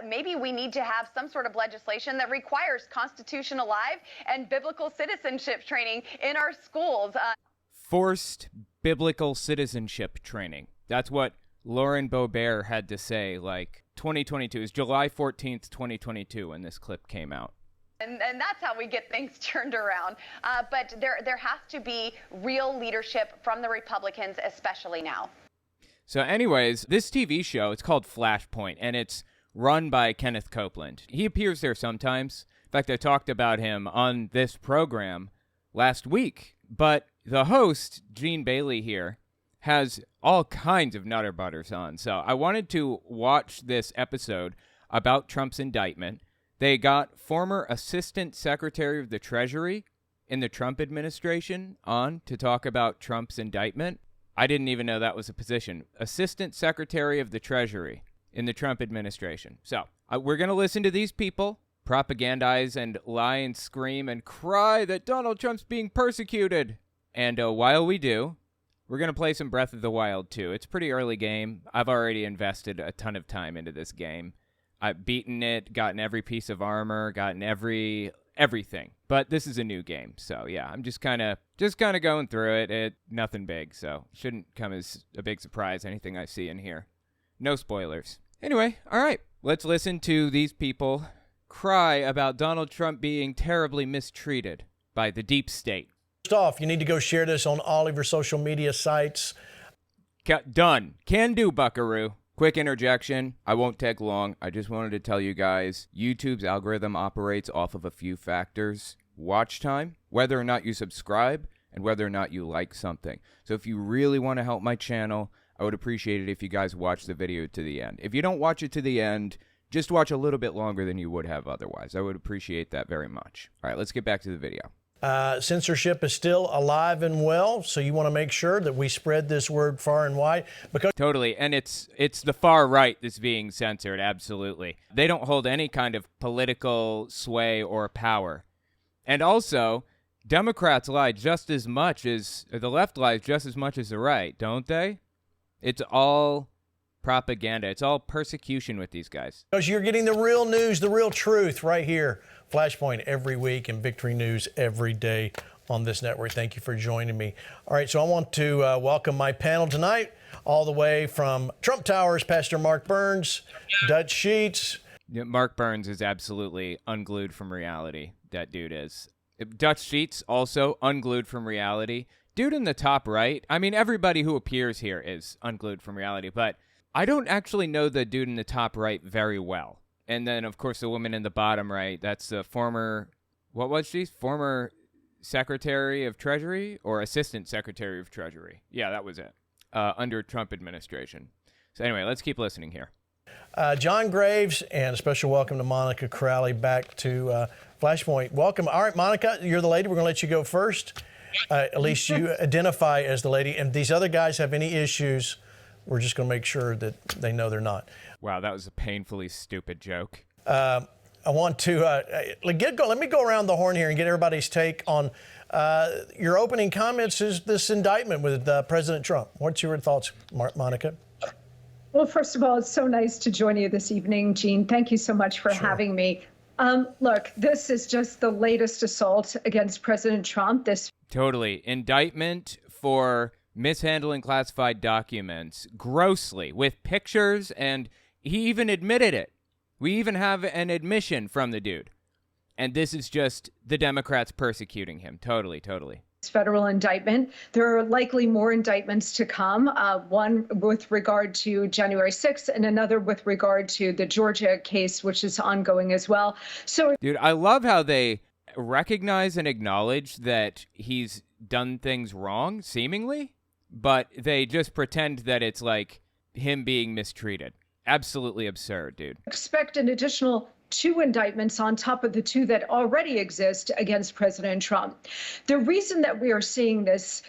maybe we need to have some sort of legislation that requires constitution alive and biblical citizenship training in our schools. Forced biblical citizenship training. That's what Lauren Boebert had to say, like 2022. It was July 14th, 2022 when this clip came out. And that's how we get things turned around. But there has to be real leadership from the Republicans, especially now. So anyways, this TV show, it's called Flashpoint, and it's run by Kenneth Copeland. He appears there sometimes. In fact, I talked about him on this program last week. But the host, Gene Bailey here, has all kinds of nutter butters on. So I wanted to watch this episode about Trump's indictment. They got former Assistant Secretary of the Treasury in the Trump administration on to talk about Trump's indictment. I didn't even know that was a position. Assistant Secretary of the Treasury in the Trump administration. So we're going to listen to these people propagandize and lie and scream and cry that Donald Trump's being persecuted. And while we do, we're going to play some Breath of the Wild 2. It's a pretty early game. I've already invested a ton of time into this game. I've beaten it, gotten every piece of armor, gotten everything. But this is a new game, so yeah, I'm just kind of going through it. Nothing big, so shouldn't come as a big surprise, anything I see in here. No spoilers. Anyway, all right, let's listen to these people cry about Donald Trump being terribly mistreated by the deep state. First off, you need to go share this on all of your social media sites. Done. Can do, buckaroo. Quick interjection. I won't take long. I just wanted to tell you guys, YouTube's algorithm operates off of a few factors. Watch time, whether or not you subscribe, and whether or not you like something. So if you really want to help my channel, I would appreciate it if you guys watch the video to the end. If you don't watch it to the end, just watch a little bit longer than you would have otherwise. I would appreciate that very much. All right, let's get back to the video. Censorship is still alive and well, so you want to make sure that we spread this word far and wide. Because totally, and it's the far right that's being censored, absolutely. They don't hold any kind of political sway or power. And also, Democrats lie just as much as, the left lies just as much as the right, don't they? It's all propaganda. It's all persecution with these guys. Because you're getting the real news, the real truth right here. Flashpoint every week and Victory News every day on this network. Thank you for joining me. All right, so I want to welcome my panel tonight, all the way from Trump Towers, Pastor Mark Burns, Dutch Sheets. Yeah, Mark Burns is absolutely unglued from reality. That dude is. Dutch Sheets also unglued from reality. Dude in the top right, I mean, everybody who appears here is unglued from reality, but I don't actually know the dude in the top right very well. And then, of course, the woman in the bottom right, that's the former, what was she? Former Secretary of Treasury or Assistant Secretary of Treasury. Yeah, that was it. Under Trump administration. So anyway, let's keep listening here. John Graves, and a special welcome to Monica Crowley back to Flashpoint. Welcome. All right, Monica, you're the lady. We're going to let you go first. At least you identify as the lady. And these other guys have any issues, we're just going to make sure that they know they're not. Wow, that was a painfully stupid joke. I want to let me go around the horn here and get everybody's take on your opening comments. Is this indictment with President Trump? What's your thoughts, Monica? Well, first of all, it's so nice to join you this evening, Gene. Thank you so much for having me. Look, this is just the latest assault against President Trump. Totally. Indictment for mishandling classified documents grossly with pictures, and he even admitted it. We even have an admission from the dude. And this is just the Democrats persecuting him. Totally. Federal indictment. There are likely more indictments to come, one with regard to January 6th and another with regard to the Georgia case, which is ongoing as well. So, dude, I love how they recognize and acknowledge that he's done things wrong, seemingly, but they just pretend that it's like him being mistreated. Absolutely absurd, dude. Expect an additional 2 indictments on top of the 2 that already exist against President Trump. The reason that we are seeing this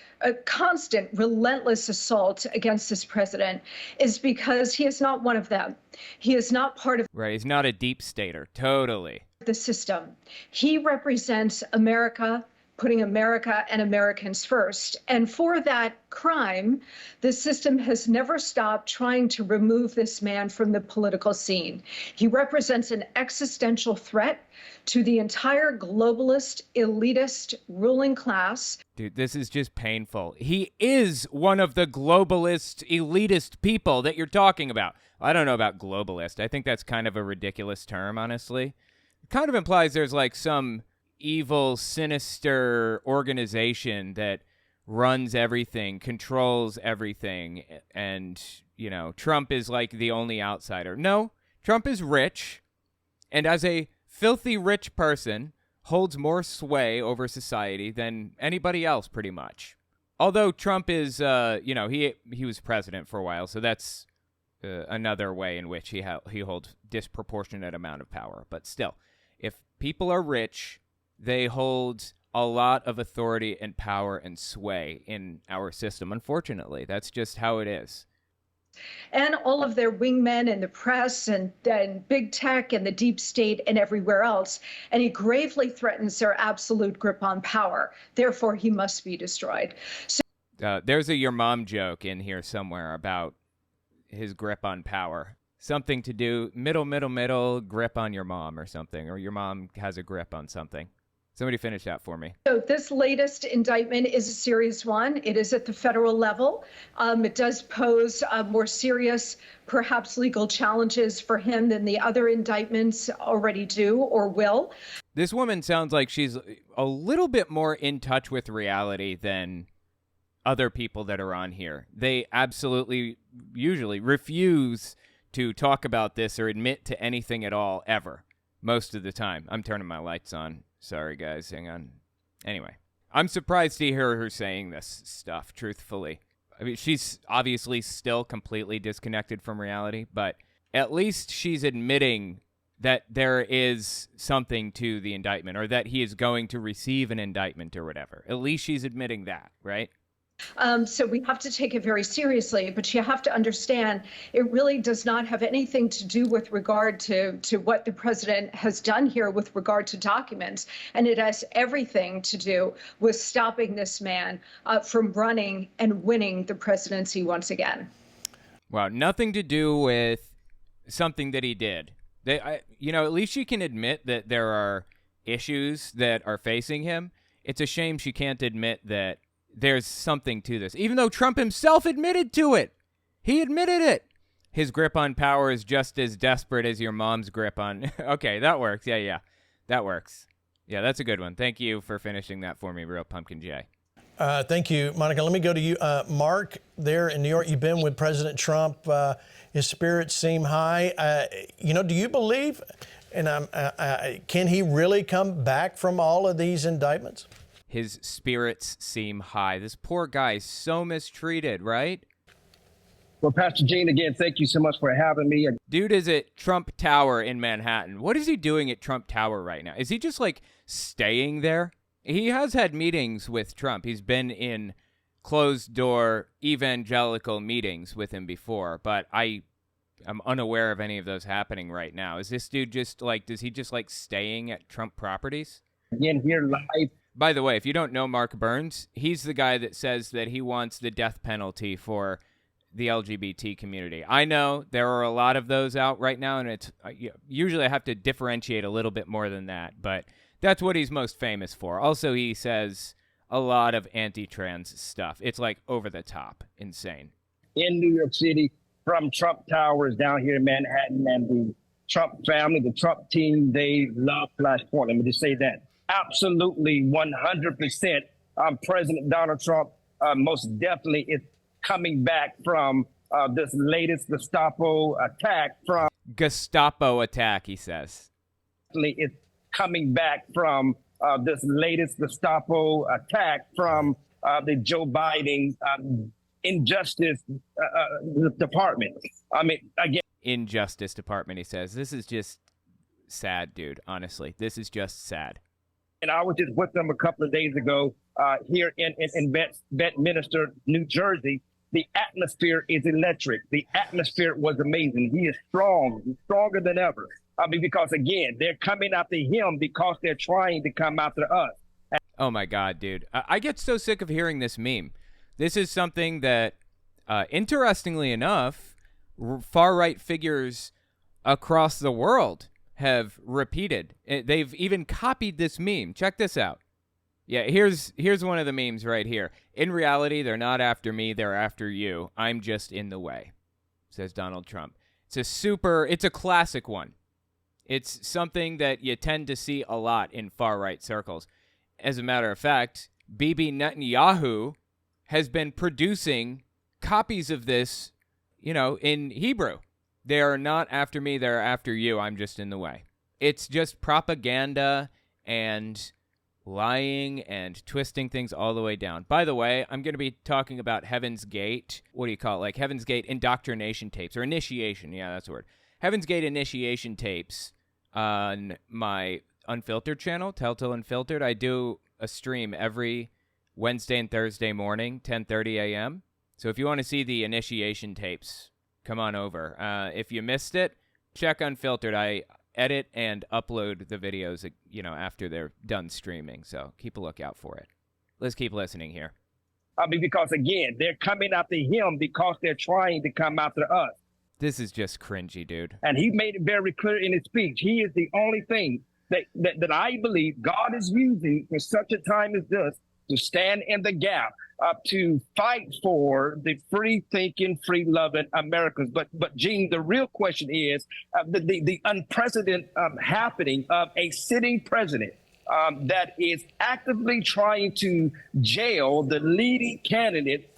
constant, relentless assault against this president is because he is not one of them. He is not part of Right, he's not a deep stater. Totally. the system. He represents America, putting America and Americans first. And for that crime, the system has never stopped trying to remove this man from the political scene. He represents an existential threat to the entire globalist, elitist ruling class. Dude, this is just painful. He is one of the globalist, elitist people that you're talking about. I don't know about globalist. I think that's kind of a ridiculous term, honestly. It kind of implies there's like some evil, sinister organization that runs everything, controls everything, and, you know, Trump is like the only outsider. No, Trump is rich, and as a filthy rich person, holds more sway over society than anybody else, pretty much. Although Trump is, he was president for a while, so that's another way in which he holds disproportionate amount of power. But still, if people are rich, they hold a lot of authority and power and sway in our system. Unfortunately, that's just how it is. And all of their wingmen in the press and big tech and the deep state and everywhere else. And he gravely threatens their absolute grip on power. Therefore, he must be destroyed. So, there's a your mom joke in here somewhere about his grip on power. Something to do, middle, grip on your mom or something, or your mom has a grip on something. Somebody finish that for me. So this latest indictment is a serious one. It is at the federal level. It does pose more serious, perhaps legal challenges for him than the other indictments already do or will. This woman sounds like she's a little bit more in touch with reality than other people that are on here. They absolutely usually refuse to talk about this or admit to anything at all, ever. Most of the time. I'm turning my lights on. Sorry, guys. Hang on. Anyway, I'm surprised to hear her saying this stuff, truthfully. I mean, she's obviously still completely disconnected from reality, but at least she's admitting that there is something to the indictment or that he is going to receive an indictment or whatever. At least she's admitting that, right? So we have to take it very seriously, but you have to understand it really does not have anything to do with regard to what the president has done here with regard to documents. And it has everything to do with stopping this man from running and winning the presidency once again. Wow, nothing to do with something that he did. At least she can admit that there are issues that are facing him. It's a shame she can't admit that there's something to this, even though Trump himself admitted to it. He admitted it. His grip on power is just as desperate as your mom's grip on... Okay, that works. Yeah. That works. Yeah, that's a good one. Thank you for finishing that for me, Real Pumpkin J. Thank you, Monica. Let me go to you. Mark, there in New York, you've been with President Trump. His spirits seem high. Do you believe, and can he really come back from all of these indictments? His spirits seem high. This poor guy is so mistreated, right? Well, Pastor Gene, again, thank you so much for having me. Dude is at Trump Tower in Manhattan. What is he doing at Trump Tower right now? Is he just, staying there? He has had meetings with Trump. He's been in closed-door evangelical meetings with him before, but I'm unaware of any of those happening right now. Is this dude just, does he just staying at Trump properties? Again, here live. By the way, if you don't know Mark Burns, he's the guy that says that he wants the death penalty for the LGBT community. I know there are a lot of those out right now, and it's usually I have to differentiate a little bit more than that, but that's what he's most famous for. Also, he says a lot of anti-trans stuff. It's over the top, insane. In New York City, from Trump Towers down here in Manhattan, and the Trump family, the Trump team, they love Flashpoint. Let me just say that. Absolutely, 100%. President Donald Trump most definitely is coming back from this latest Gestapo attack. Gestapo attack, he says. It's coming back from this latest Gestapo attack from the Joe Biden Injustice Department. Again. Injustice Department, he says. This is just sad, dude. Honestly, this is just sad. And I was just with them a couple of days ago here in Bedminster, New Jersey. The atmosphere is electric. The atmosphere was amazing. He is strong. He's stronger than ever. Because, again, they're coming after him because they're trying to come after us. Oh my God, dude. I get so sick of hearing this meme. This is something that, interestingly enough, far-right figures across the world have repeated. They've even copied this meme. Check this out. Yeah, here's one of the memes right here. In reality, they're not after me, they're after you. I'm just in the way, says Donald Trump. It's a classic one. It's something that you tend to see a lot in far-right circles. As a matter of fact, Bibi Netanyahu has been producing copies of this, in Hebrew. They are not after me, they're after you. I'm just in the way. It's just propaganda and lying and twisting things all the way down. By the way, I'm going to be talking about Heaven's Gate. What do you call it? Like Heaven's Gate indoctrination tapes or initiation. Yeah, that's the word. Heaven's Gate initiation tapes on my Unfiltered channel, Telltale Unfiltered. I do a stream every Wednesday and Thursday morning, 10:30 a.m. So if you want to see the initiation tapes, come on over. If you missed it, check Unfiltered. I edit and upload the videos, after they're done streaming. So keep a lookout for it. Let's keep listening here. Because again, they're coming after him because they're trying to come after us. This is just cringy, dude. And he made it very clear in his speech. He is the only thing that I believe God is using for such a time as this to stand in the gap, to fight for the free-thinking, free-loving Americans. But Gene, the real question is the unprecedented happening of a sitting president that is actively trying to jail the leading candidate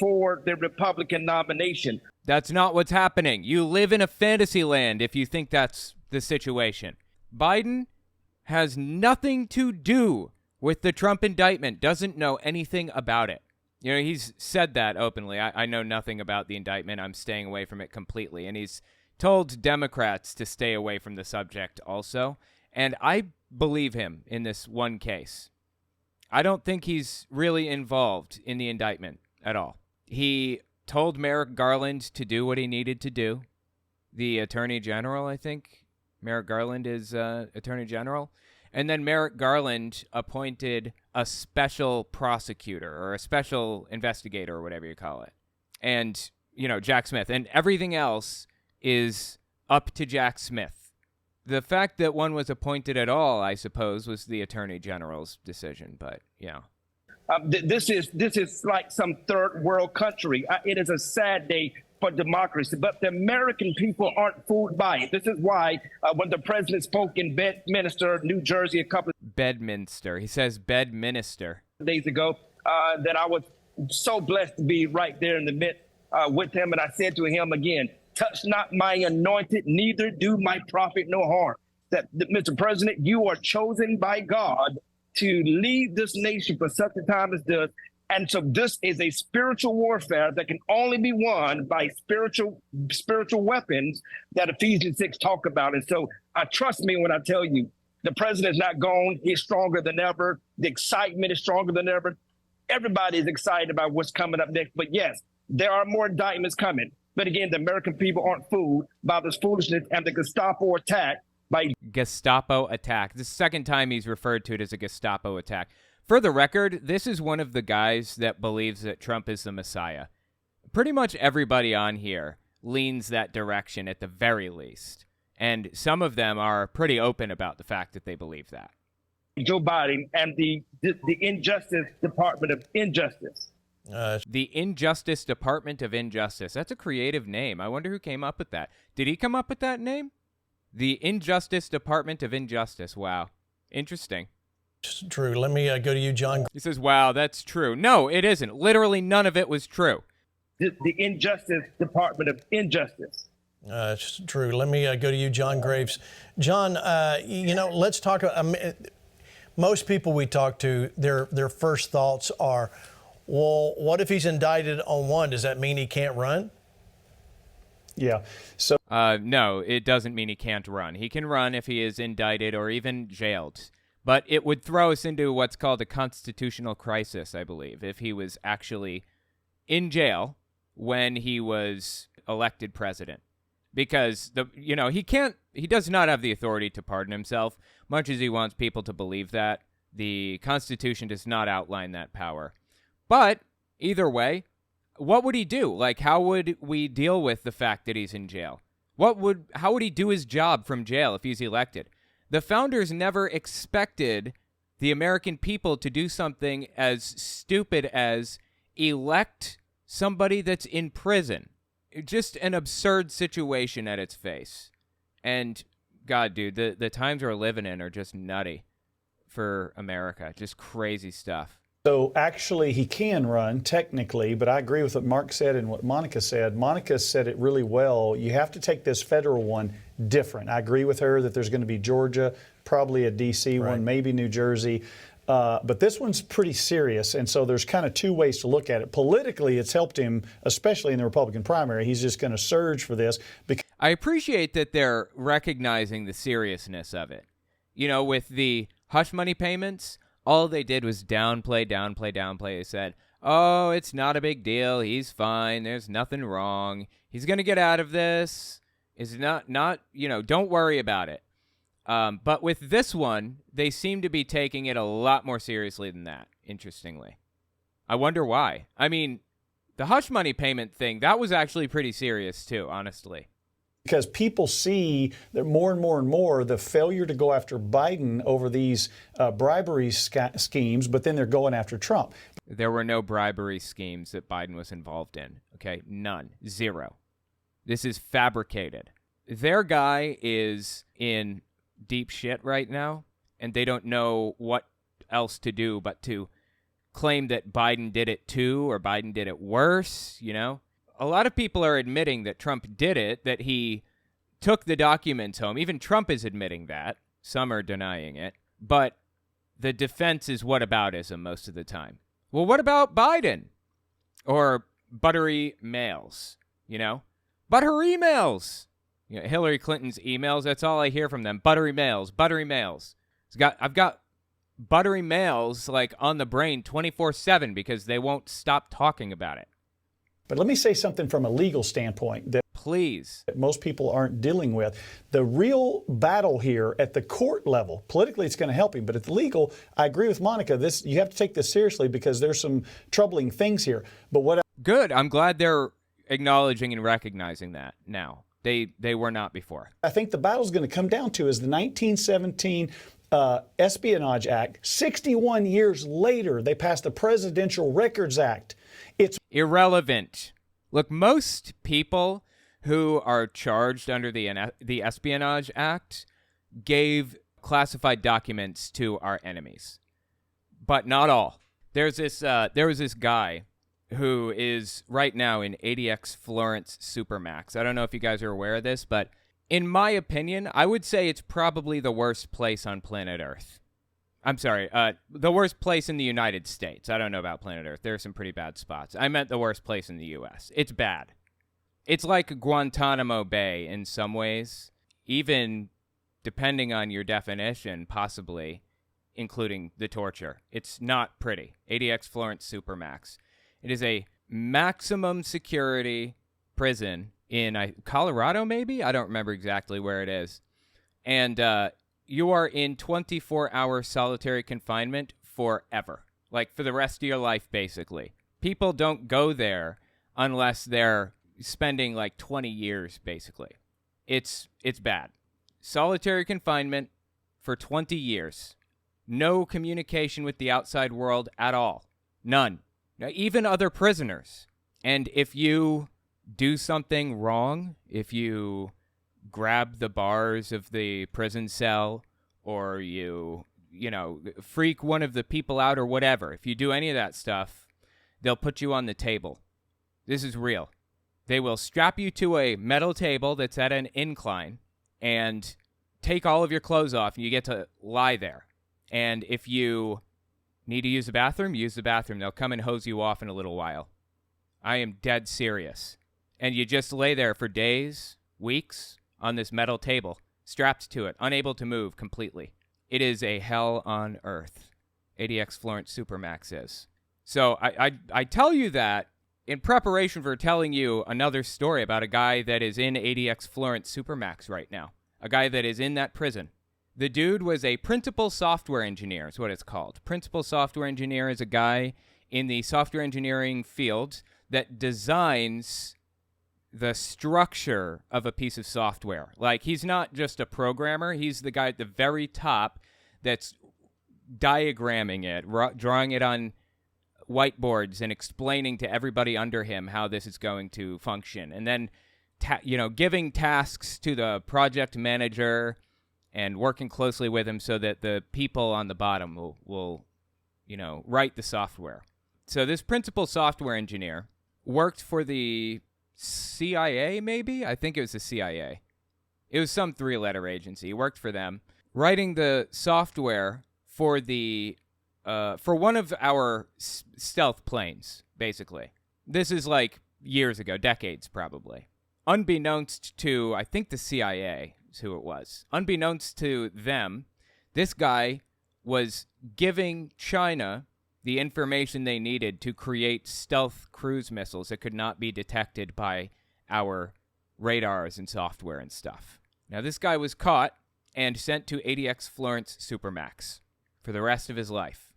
for the Republican nomination. That's not what's happening. You live in a fantasy land if you think that's the situation. Biden has nothing to do with the Trump indictment, doesn't know anything about it. He's said that openly. I know nothing about the indictment. I'm staying away from it completely. And he's told Democrats to stay away from the subject also. And I believe him in this one case. I don't think he's really involved in the indictment at all. He told Merrick Garland to do what he needed to do. The Attorney General, I think. Merrick Garland is Attorney General. And then Merrick Garland appointed a special prosecutor or a special investigator or whatever you call it. And, Jack Smith. And everything else is up to Jack Smith. The fact that one was appointed at all, I suppose, was the Attorney General's decision. But, yeah. This is like some third world country. It is a sad day for democracy, but the American people aren't fooled by it. This is why when the president spoke in Bedminster, New Jersey, a couple of Bedminster. He says Bedminster. days ago, that I was so blessed to be right there in the midst with him. And I said to him again, touch not my anointed, neither do my prophet no harm. That Mr. President, you are chosen by God to lead this nation for such a time as this. And so this is a spiritual warfare that can only be won by spiritual weapons that Ephesians 6 talk about. And so trust me when I tell you, the president's not gone. He's stronger than ever. The excitement is stronger than ever. Everybody is excited about what's coming up next. But yes, there are more indictments coming. But again, the American people aren't fooled by this foolishness and the Gestapo attack. Gestapo attack. This is the second time he's referred to it as a Gestapo attack. For the record, this is one of the guys that believes that Trump is the Messiah. Pretty much everybody on here leans that direction at the very least. And some of them are pretty open about the fact that they believe that. Joe Biden and the Injustice Department of Injustice. The Injustice Department of Injustice. That's a creative name. I wonder who came up with that. Did he come up with that name? The Injustice Department of Injustice. Wow. Interesting. True. Let me go to you, John. He says, wow, that's true. No, it isn't. Literally none of it was true. The Injustice Department of Injustice. It's true. Let me go to you, John Graves. John, let's talk. Most people we talk to, their first thoughts are, well, what if he's indicted on one? Does that mean he can't run? Yeah. So no, it doesn't mean he can't run. He can run if he is indicted or even jailed. But it would throw us into what's called a constitutional crisis, I believe, if he was actually in jail when he was elected president. Because he does not have the authority to pardon himself, much as he wants people to believe that. The Constitution does not outline that power. But either way, what would he do? Like, how would we deal with the fact that he's in jail? How would he do his job from jail if he's elected? The founders never expected the American people to do something as stupid as elect somebody that's in prison. Just an absurd situation at its face. And God, dude, the times we're living in are just nutty for America. Just crazy stuff. So actually, he can run technically, but I agree with what Mark said and what Monica said. Monica said it really well. You have to take this federal one different. I agree with her that there's going to be Georgia, probably a D.C. one, maybe New Jersey. But this one's pretty serious, and so there's kind of two ways to look at it. Politically, it's helped him, especially in the Republican primary. He's just going to surge for this. I appreciate that they're recognizing the seriousness of it. You know, with the hush money payments, all they did was downplay. They said, oh, it's not a big deal. He's fine. There's nothing wrong. He's going to get out of this. It's not, don't worry about it. But with this one, they seem to be taking it a lot more seriously than that, interestingly. I wonder why. I mean, the hush money payment thing, that was actually pretty serious too, honestly. Because people see that more and more the failure to go after Biden over these bribery schemes, but then they're going after Trump. There were no bribery schemes that Biden was involved in. Okay, none. Zero. This is fabricated. Their guy is in deep shit right now, and they don't know what else to do but to claim that Biden did it too, or Biden did it worse, you know? A lot of people are admitting that Trump did it, that he took the documents home. Even Trump is admitting that. Some are denying it. But the defense is whataboutism most of the time. Well, what about Biden? Or buttery mails, you know? Buttery mails! You know, Hillary Clinton's emails, that's all I hear from them. Buttery mails. I've got buttery mails like on the brain 24/7 because they won't stop talking about it. But let me say something from a legal standpoint that please, most people aren't dealing with. The real battle here at the court level, politically it's going to help him, but at the legal, I agree with Monica, you have to take this seriously because there's some troubling things here. But good. I'm glad they're acknowledging and recognizing that now. They were not before. I think the battle's going to come down to is the 1917 Espionage Act. 61 years later, they passed the Presidential Records Act. It's irrelevant. Look, most people who are charged under the Espionage Act gave classified documents to our enemies, but not all. There was this guy who is right now in ADX Florence Supermax. I don't know if you guys are aware of this, but in my opinion, I would say it's probably the worst place on planet Earth. I'm sorry, the worst place in the United States. I don't know about planet Earth. There are some pretty bad spots. I meant the worst place in the U.S. It's bad. It's like Guantanamo Bay in some ways, even depending on your definition, possibly including the torture. It's not pretty. ADX Florence Supermax. It is a maximum security prison in Colorado, maybe? I don't remember exactly where it is. And you are in 24-hour solitary confinement forever. Like, for the rest of your life, basically. People don't go there unless they're spending, like, 20 years, basically. It's bad. Solitary confinement for 20 years. No communication with the outside world at all. None. Even other prisoners. And if you do something wrong, if you grab the bars of the prison cell, or you freak one of the people out or whatever, if you do any of that stuff, they'll put you on the table. This is real. They will strap you to a metal table that's at an incline and take all of your clothes off, and you get to lie there. And if you need to use the bathroom, use the bathroom. They'll come and hose you off in a little while. I am dead serious. And you just lay there for days, weeks, on this metal table, strapped to it, unable to move completely. It is a hell on earth. ADX Florence Supermax is. So I tell you that in preparation for telling you another story about a guy that is in ADX Florence Supermax right now. A guy that is in that prison. The dude was a principal software engineer, is what it's called. Principal software engineer is a guy in the software engineering field that designs the structure of a piece of software. Like, he's not just a programmer. He's the guy at the very top that's diagramming it, drawing it on whiteboards and explaining to everybody under him how this is going to function. And then, giving tasks to the project manager and working closely with him so that the people on the bottom will write the software. So this principal software engineer worked for the CIA, maybe? I think it was the CIA. It was some 3-letter agency. He worked for them, writing the software for for one of our stealth planes, basically. This is like years ago, decades probably. Unbeknownst to, I think, the CIA is who it was. Unbeknownst to them, this guy was giving China the information they needed to create stealth cruise missiles that could not be detected by our radars and software and stuff. Now, this guy was caught and sent to ADX Florence Supermax for the rest of his life.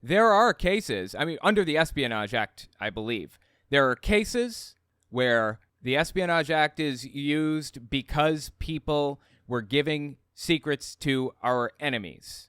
There are cases, under the Espionage Act, I believe, there are cases where the Espionage Act is used because people were giving secrets to our enemies,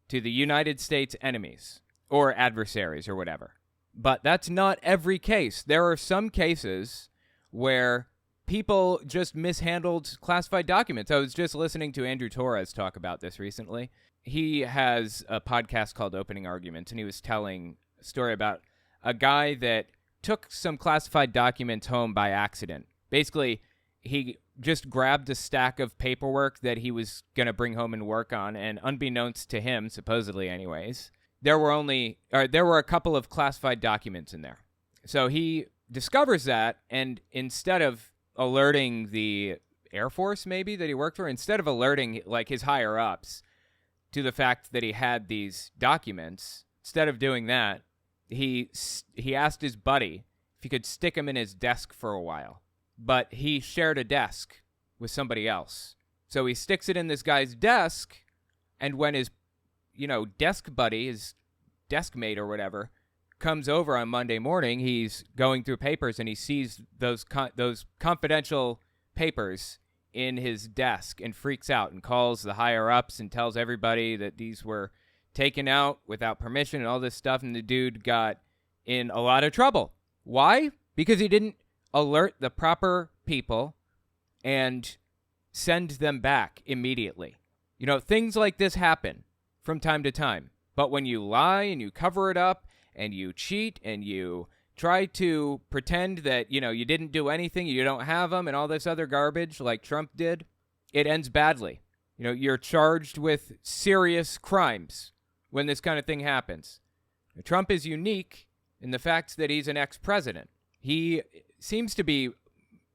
to the United States enemies, or adversaries, or whatever. But that's not every case. There are some cases where people just mishandled classified documents. I was just listening to Andrew Torres talk about this recently. He has a podcast called Opening Arguments, and he was telling a story about a guy that took some classified documents home by accident. Basically, he just grabbed a stack of paperwork that he was going to bring home and work on, and unbeknownst to him, supposedly anyways, there were a couple of classified documents in there. So he discovers that, and instead of alerting the Air Force, maybe, that he worked for, instead of alerting like his higher-ups to the fact that he had these documents, instead of doing that, he asked his buddy if he could stick them in his desk for a while. But he shared a desk with somebody else. So he sticks it in this guy's desk, and when his desk buddy, his desk mate or whatever, comes over on Monday morning, he's going through papers and he sees those confidential papers in his desk and freaks out and calls the higher-ups and tells everybody that these were taken out without permission and all this stuff, and the dude got in a lot of trouble. Why? Because he didn't alert the proper people and send them back immediately. Things like this happen from time to time. But when you lie and you cover it up and you cheat and you try to pretend that, you didn't do anything, you don't have them, and all this other garbage like Trump did, it ends badly. You're charged with serious crimes when this kind of thing happens. Trump is unique in the fact that he's an ex-president. He seems to be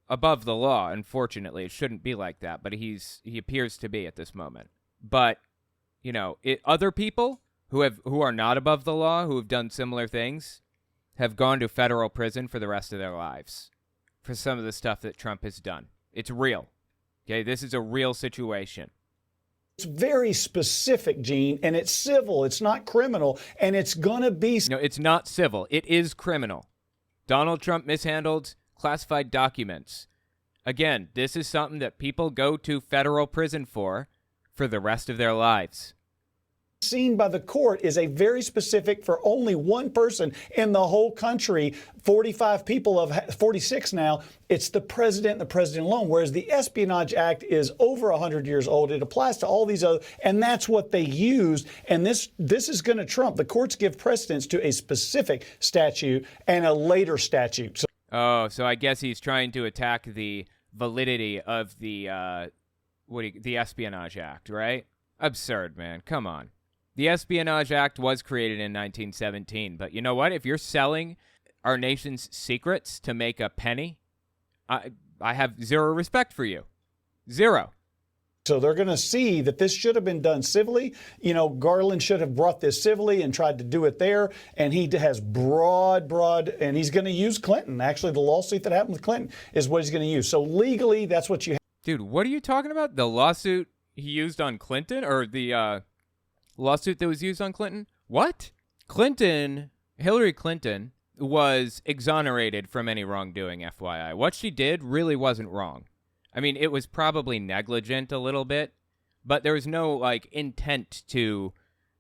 above the law, unfortunately. It shouldn't be like that, but he appears to be at this moment. But other people who are not above the law, who have done similar things, have gone to federal prison for the rest of their lives for some of the stuff that Trump has done. It's real. Okay, this is a real situation. It's very specific, Gene, and it's civil. It's not criminal, and it's going to be... No, it's not civil. It is criminal. Donald Trump mishandled classified documents. Again, this is something that people go to federal prison for the rest of their lives. Seen by the court is a very specific for only one person in the whole country. 45 people of 46 now. It's the president and the president alone, whereas the Espionage Act is over 100 years old. It applies to all these other, and that's what they used. And this is going to trump. The courts give precedence to a specific statute and a later statute. So I guess he's trying to attack the validity of the Espionage Act, right? Absurd, man. Come on. The Espionage Act was created in 1917, but you know what? If you're selling our nation's secrets to make a penny, I have zero respect for you. Zero. So they're going to see that this should have been done civilly. Garland should have brought this civilly and tried to do it there. And he has broad, and he's going to use Clinton. Actually, the lawsuit that happened with Clinton is what he's going to use. So legally, that's what you have. Dude, what are you talking about? The lawsuit he used on Clinton, or the lawsuit that was used on Clinton? What? Hillary Clinton was exonerated from any wrongdoing, FYI. What she did really wasn't wrong. I mean, it was probably negligent a little bit, but there was no, like, intent to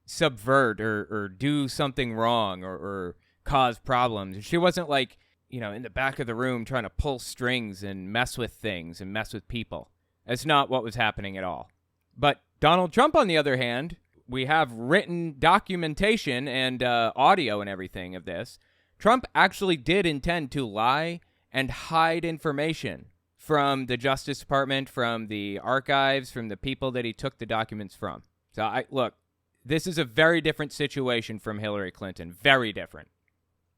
subvert or do something wrong or cause problems. She wasn't, like, you know, in the back of the room trying to pull strings and mess with things and mess with people. That's not what was happening at all. But Donald Trump, on the other hand, we have written documentation and audio and everything of this. Trump actually did intend to lie and hide information from the Justice Department, from the archives, from the people that he took the documents from. So, look, this is a very different situation from Hillary Clinton. Very different.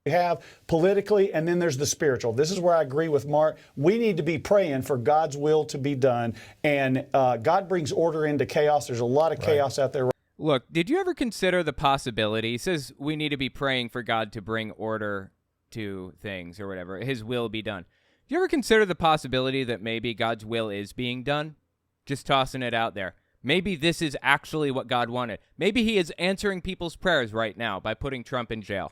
You have politically, and then there's the spiritual. This is where I agree with Mark. We need to be praying for God's will to be done, and God brings order into chaos. There's a lot of chaos out there. Look, did you ever consider the possibility? He says we need to be praying for God to bring order to things or whatever, his will be done. Do you ever consider the possibility that maybe God's will is being done? Just tossing it out there. Maybe this is actually what God wanted. Maybe he is answering people's prayers right now by putting Trump in jail.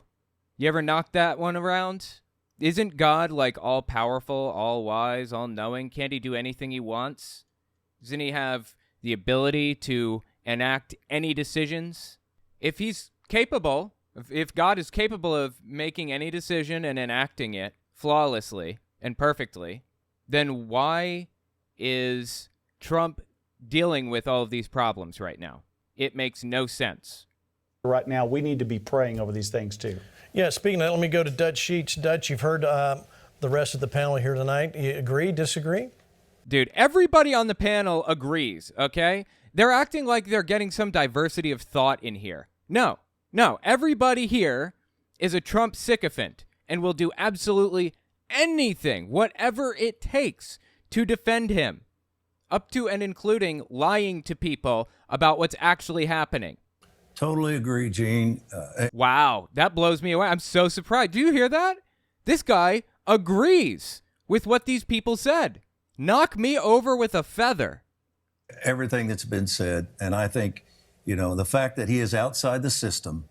You ever knocked that one around? Isn't God like all powerful, all wise, all knowing? Can't he do anything he wants? Doesn't he have the ability to enact any decisions? If he's capable, if God is capable of making any decision and enacting it flawlessly and perfectly, then why is Trump dealing with all of these problems right now? It makes no sense. Right now, we need to be praying over these things too. Yeah, speaking of that, let me go to Dutch Sheets. Dutch, you've heard the rest of the panel here tonight. You agree, disagree? Dude, everybody on the panel agrees, okay? They're acting like they're getting some diversity of thought in here. No. Everybody here is a Trump sycophant and will do absolutely anything, whatever it takes, to defend him, up to and including lying to people about what's actually happening. Totally agree, Gene. Wow, that blows me away. I'm so surprised. Do you hear that? This guy agrees with what these people said. Knock me over with a feather. Everything that's been said, and I think, the fact that he is outside the system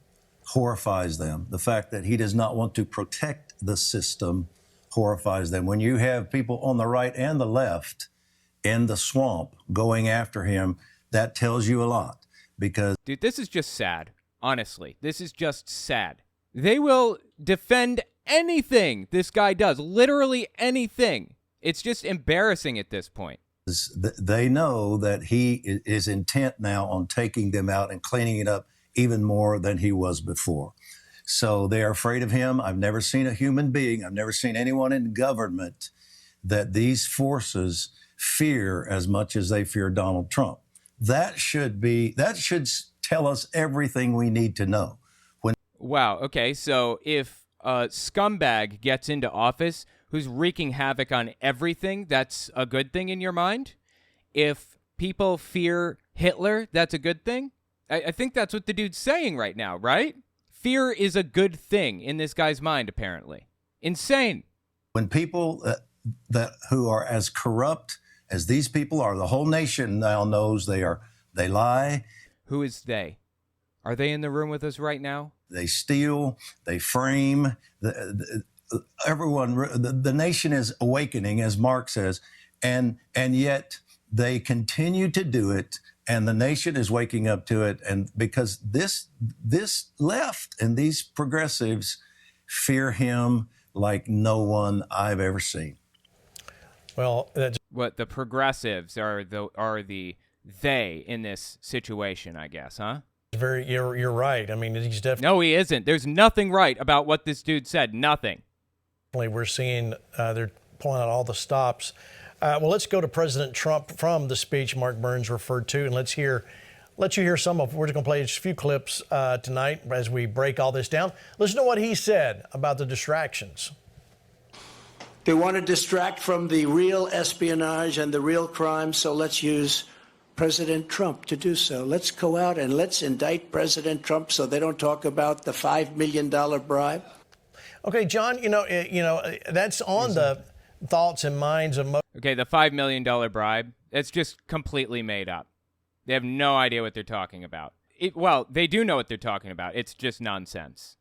horrifies them. The fact that he does not want to protect the system horrifies them. When you have people on the right and the left in the swamp going after him, that tells you a lot. Because, dude, this is just sad. Honestly, this is just sad. They will defend anything this guy does, literally anything. It's just embarrassing at this point. They know that he is intent now on taking them out and cleaning it up even more than he was before. So they are afraid of him. I've never seen a human being, I've never seen anyone in government that these forces fear as much as they fear Donald Trump. That should tell us everything we need to know. Wow, okay, so if a scumbag gets into office who's wreaking havoc on everything, that's a good thing in your mind? If people fear Hitler, that's a good thing? I think that's what the dude's saying right now, right? Fear is a good thing in this guy's mind, apparently. Insane. When people who are as corrupt as these people are, the whole nation now knows they lie. Who is they? Are they in the room with us right now? They steal, they frame. Everyone, the nation is awakening, as Mark says, and yet they continue to do it, and the nation is waking up to it, and because this left and these progressives fear him like no one I've ever seen. Well, what the progressives are the they in this situation, I guess, huh? You're right. I mean, he's definitely. No, he isn't. There's nothing right about what this dude said. Nothing. We're seeing they're pulling out all the stops. Well, let's go to President Trump from the speech Mark Burns referred to, and let you hear some of. We're just going to play just a few clips tonight as we break all this down. Listen to what he said about the distractions. They want to distract from the real espionage and the real crime, so let's use President Trump to do so. Let's go out and let's indict President Trump so they don't talk about the $5 million bribe. Okay, John, that's on the thoughts and minds of most. Okay, the $5 million bribe, it's just completely made up. They have no idea what they're talking about. Well, they do know what they're talking about. It's just nonsense.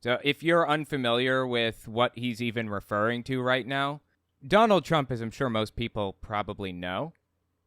So if you're unfamiliar with what he's even referring to right now, Donald Trump, as I'm sure most people probably know,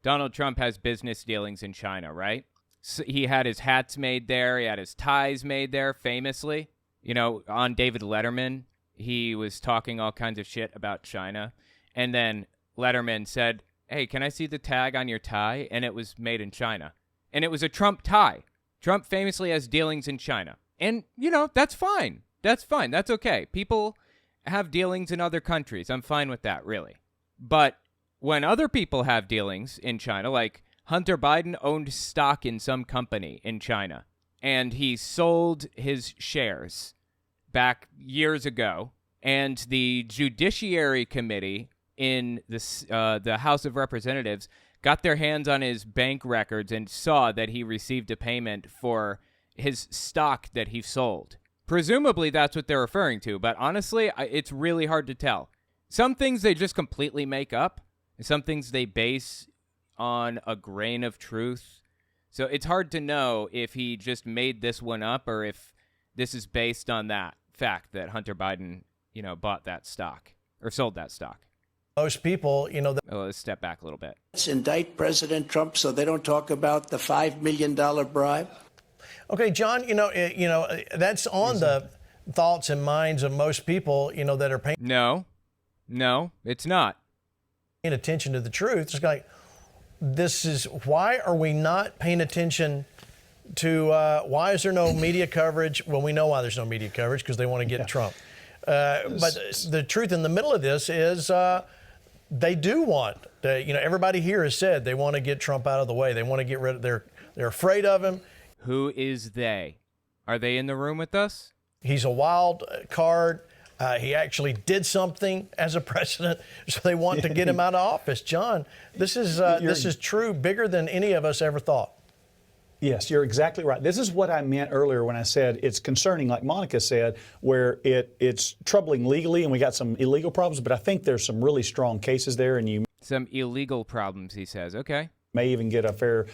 Donald Trump has business dealings in China, right? So he had his hats made there. He had his ties made there, famously. You know, on David Letterman, he was talking all kinds of shit about China. And then Letterman said, hey, can I see the tag on your tie? And it was made in China. And it was a Trump tie. Trump famously has dealings in China. And, you know, that's fine. That's fine. That's okay. People have dealings in other countries. I'm fine with that, really. But when other people have dealings in China, like Hunter Biden owned stock in some company in China, and he sold his shares back years ago, and the Judiciary Committee in the House of Representatives got their hands on his bank records and saw that he received a payment for his stock that he sold. Presumably that's what they're referring to, but honestly, it's really hard to tell. Some things they just completely make up, and some things they base on a grain of truth. So it's hard to know if he just made this one up or if this is based on that fact that Hunter Biden, you know, bought that stock or sold that stock. Most people, you know. Let's step back a little bit. Let's indict President Trump so they don't talk about the $5 million bribe. Okay, John, that's on the thoughts and minds of most people, you know, that are paying. No, it's not. Paying attention to the truth. It's like, why are we not paying attention to, why is there no media coverage? Well, we know why there's no media coverage, because they want to get Trump. But the truth in the middle of this is they do want, everybody here has said they want to get Trump out of the way. They want to get rid of, they're afraid of him. Who is they? Are they in the room with us? He's a wild card. He actually did something as a president, so they want to get him out of office. John, this is true, bigger than any of us ever thought. Yes, you're exactly right. This is what I meant earlier when I said it's concerning, like Monica said, where it's troubling legally, and we got some illegal problems, but I think there's some really strong cases there, and some illegal problems, he says. Okay. May even get a fair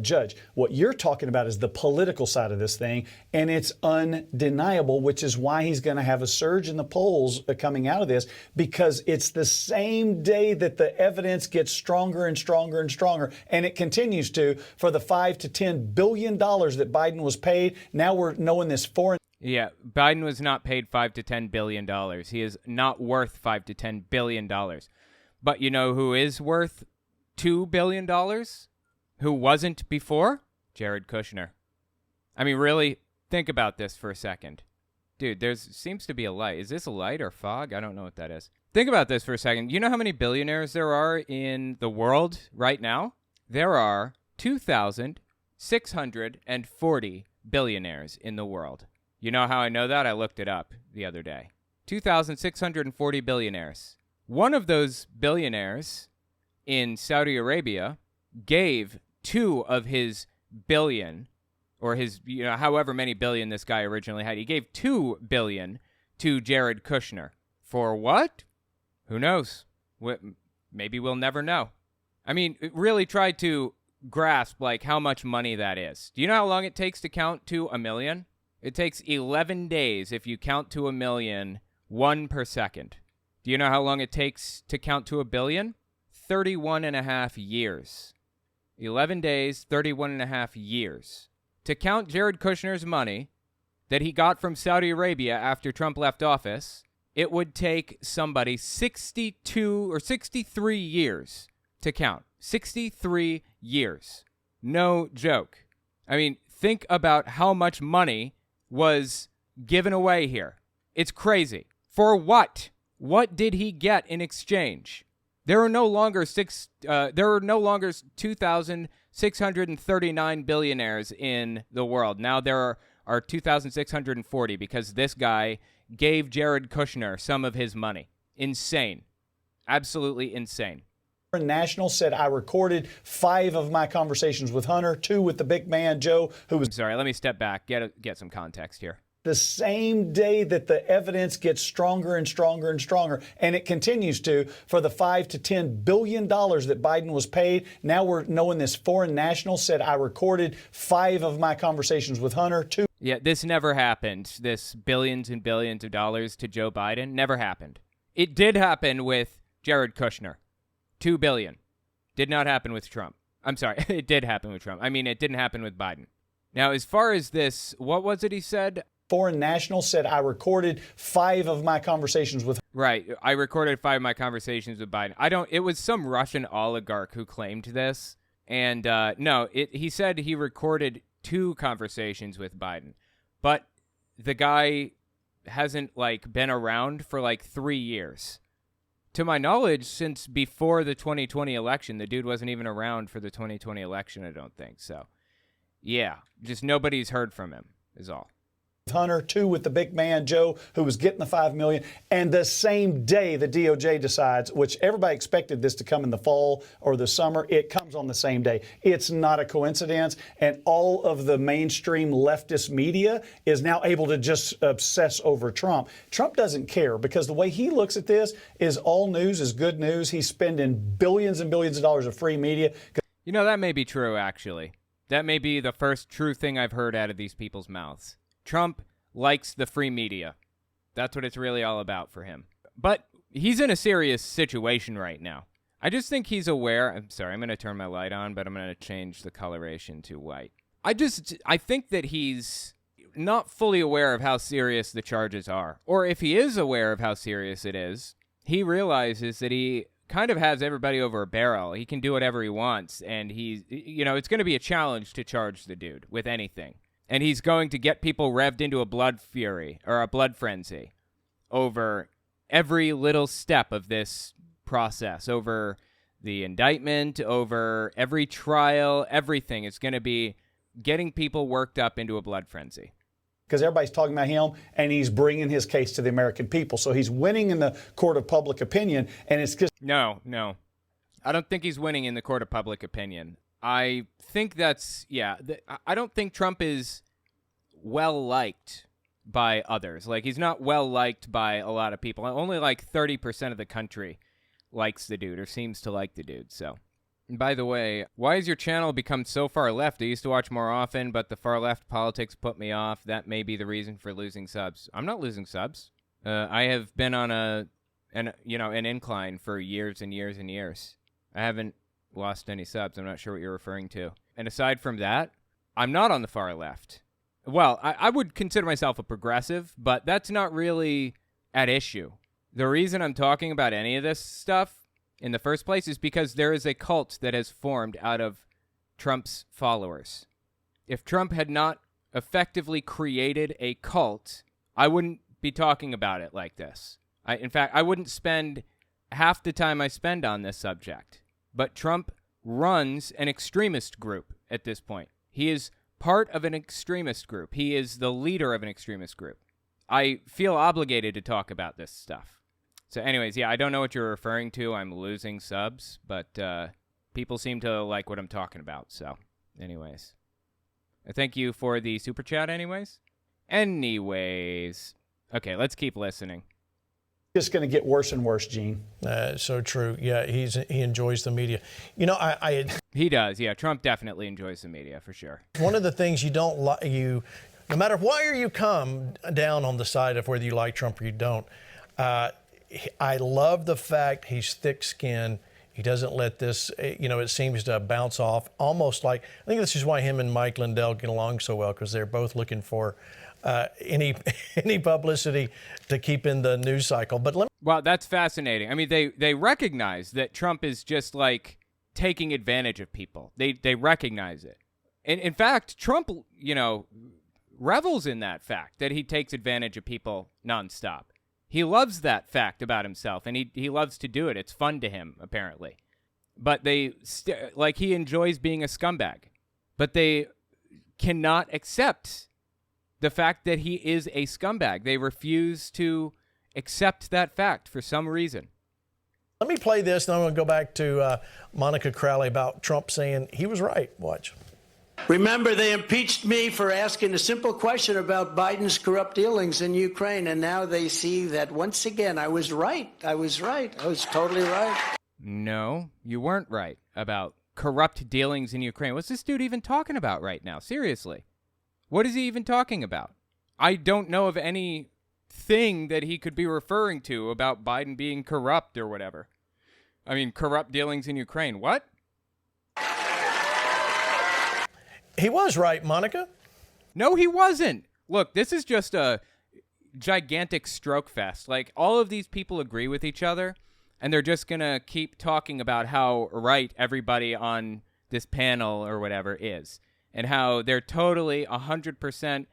judge. What you're talking about is the political side of this thing, and it's undeniable, which is why he's going to have a surge in the polls coming out of this, because it's the same day that the evidence gets stronger and stronger and stronger, and it continues to, for the $5 to $10 billion that Biden was paid. Now we're knowing this foreign. Yeah, Biden was not paid $5 to $10 billion. He is not worth $5 to $10 billion. But you know who is worth $2 billion? Who wasn't before? Jared Kushner. I mean, really, think about this for a second. Dude, seems to be a light. Is this a light or fog? I don't know what that is. Think about this for a second. You know how many billionaires there are in the world right now? There are 2,640 billionaires in the world. You know how I know that? I looked it up the other day. 2,640 billionaires. One of those billionaires in Saudi Arabia gave 2 of his billion, or his, however many billion this guy originally had. He gave $2 billion to Jared Kushner. For what? Who knows? Maybe we'll never know. I mean, really try to grasp how much money that is. Do you know how long it takes to count to 1 million? It takes 11 days if you count to 1 million, 1 per second. Do you know how long it takes to count to 1 billion? 31.5 years. 11 days, 31.5 years. To count Jared Kushner's money that he got from Saudi Arabia after Trump left office, it would take somebody 62 or 63 years to count. 63 years. No joke. I mean, think about how much money was given away here. It's crazy. For what? What did he get in exchange? There are no longer 2,639 billionaires in the world. Now there are 2,640 because this guy gave Jared Kushner some of his money. Insane. Absolutely insane. National said, I recorded 5 of my conversations with Hunter, 2 with the big man, Joe, who was... Sorry, let me step back, get some context here. the same day that the evidence gets stronger and stronger and stronger, and it continues to, for the $5 to $10 billion that Biden was paid. Now we're knowing this foreign national said, I recorded 5 of my conversations with Hunter, 2. Yeah, this never happened. This billions and billions of dollars to Joe Biden never happened. It did happen with Jared Kushner. $2 billion. Did not happen with Trump. I'm sorry, it did happen with Trump. I mean, it didn't happen with Biden. Now, as far as this, what was it he said? Foreign national said, I recorded 5 of my conversations with. Right. I recorded 5 of my conversations with Biden. It was some Russian oligarch who claimed this. And he said he recorded 2 conversations with Biden. But the guy hasn't been around for 3 years. To my knowledge, since before the 2020 election, the dude wasn't even around for the 2020 election, I don't think. So, yeah, just nobody's heard from him is all. Hunter, 2 with the big man, Joe, who was getting the $5 million. And the same day the DOJ decides, which everybody expected this to come in the fall or the summer, it comes on the same day. It's not a coincidence. And all of the mainstream leftist media is now able to just obsess over Trump. Trump doesn't care because the way he looks at this is all news is good news. He's spending billions and billions of dollars of free media. You know, that may be true, actually. That may be the first true thing I've heard out of these people's mouths. Trump likes the free media. That's what it's really all about for him. But he's in a serious situation right now. I just think he's aware. I'm sorry, I'm going to turn my light on, but I'm going to change the coloration to white. I think that he's not fully aware of how serious the charges are. Or if he is aware of how serious it is, he realizes that he kind of has everybody over a barrel. He can do whatever he wants. And it's going to be a challenge to charge the dude with anything. And he's going to get people revved into a blood fury or a blood frenzy over every little step of this process, over the indictment, over every trial, everything. It's going to be getting people worked up into a blood frenzy. Because everybody's talking about him, and he's bringing his case to the American people. So he's winning in the court of public opinion, and it's just... No. I don't think he's winning in the court of public opinion. I think that's, I don't think Trump is well-liked by others. He's not well-liked by a lot of people. Only 30% of the country likes the dude or seems to like the dude, so. And by the way, why has your channel become so far left? I used to watch more often, but the far-left politics put me off. That may be the reason for losing subs. I'm not losing subs. I have been on an incline for years and years and years. I haven't lost any subs. I'm not sure what you're referring to. And aside from that, I'm not on the far left. Well, I would consider myself a progressive, but that's not really at issue. The reason I'm talking about any of this stuff in the first place is because there is a cult that has formed out of Trump's followers. If Trump had not effectively created a cult, I wouldn't be talking about it like this. In fact, I wouldn't spend half the time I spend on this subject. But Trump runs an extremist group at this point. He is part of an extremist group. He is the leader of an extremist group. I feel obligated to talk about this stuff. So anyways, I don't know what you're referring to. I'm losing subs, but people seem to like what I'm talking about. So anyways, thank you for the super chat anyways. Okay, let's keep listening. Just going to get worse and worse, Gene. So true. Yeah, he enjoys the media. He does. Yeah, Trump definitely enjoys the media for sure. One of the things you don't like, no matter where you come down on the side of whether you like Trump or you don't, I love the fact he's thick-skinned. He doesn't let this, it seems to bounce off almost like, I think this is why him and Mike Lindell get along so well, because they're both looking for any publicity to keep in the news cycle. Well, that's fascinating. I mean, they recognize that Trump is just taking advantage of people. They recognize it. And in fact, Trump, revels in that fact that he takes advantage of people nonstop. He loves that fact about himself, and he loves to do it. It's fun to him, apparently. But he enjoys being a scumbag. But they cannot accept the fact that he is a scumbag. They refuse to accept that fact for some reason. Let me play this, and I'm going to go back to Monica Crowley about Trump saying he was right. Watch. Remember, they impeached me for asking a simple question about Biden's corrupt dealings in Ukraine, and now they see that once again I was right. I was totally right. No, you weren't right about corrupt dealings in Ukraine. What's this dude even talking about right now? Seriously. What is he even talking about? I don't know of anything that he could be referring to about Biden being corrupt or whatever. I mean, corrupt dealings in Ukraine. What? He was right, Monica. No, he wasn't. Look, this is just a gigantic stroke fest. Like, all of these people agree with each other, and they're just going to keep talking about how right everybody on this panel or whatever is, and how they're totally 100%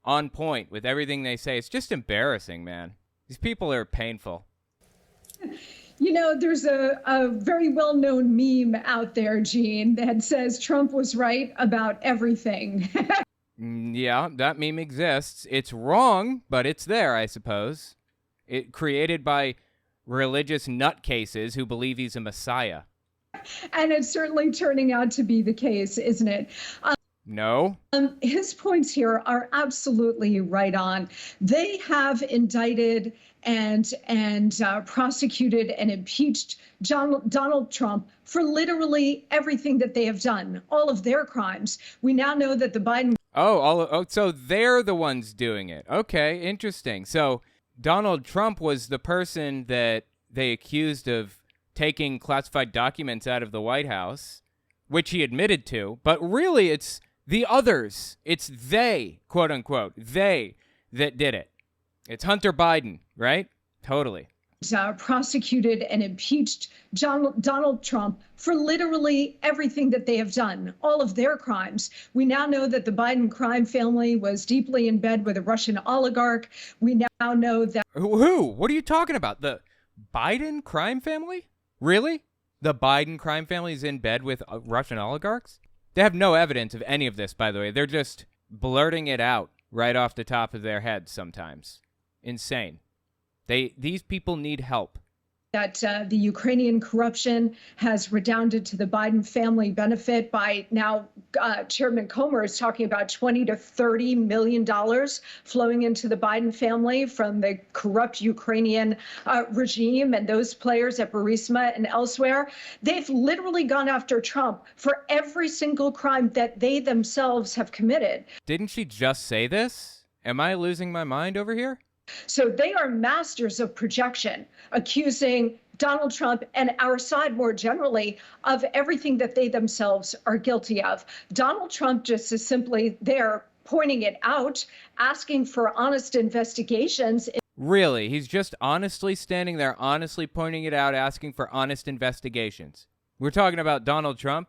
on point with everything they say. It's just embarrassing, man. These people are painful. You know, there's a very well-known meme out there, Gene, that says Trump was right about everything. Yeah, that meme exists. It's wrong, but it's there, I suppose. It created by religious nutcases who believe he's a messiah. And it's certainly turning out to be the case, isn't it? No. His points here are absolutely right on. They have indicted and prosecuted and impeached Donald Trump for literally everything that they have done, all of their crimes. We now know that the Biden... So they're the ones doing it. Okay, interesting. So Donald Trump was the person that they accused of taking classified documents out of the White House, which he admitted to, but really it's the others. It's they, quote unquote, they that did it. It's Hunter Biden, right? Totally. Prosecuted and impeached Donald Trump for literally everything that they have done, all of their crimes. We now know that the Biden crime family was deeply in bed with a Russian oligarch. We now know that... Who? What are you talking about? The Biden crime family? Really? The Biden crime family is in bed with Russian oligarchs? They have no evidence of any of this, by the way. They're just blurting it out right off the top of their heads sometimes. Insane. These people need help. That the Ukrainian corruption has redounded to the Biden family benefit by now Chairman Comer is talking about $20 to $30 million flowing into the Biden family from the corrupt Ukrainian regime and those players at Burisma and elsewhere. They've literally gone after Trump for every single crime that they themselves have committed. Didn't she just say this? Am I losing my mind over here? So they are masters of projection, accusing Donald Trump and our side more generally of everything that they themselves are guilty of. Donald Trump just is simply there pointing it out, asking for honest investigations. Really? He's just honestly standing there, honestly pointing it out, asking for honest investigations. We're talking about Donald Trump?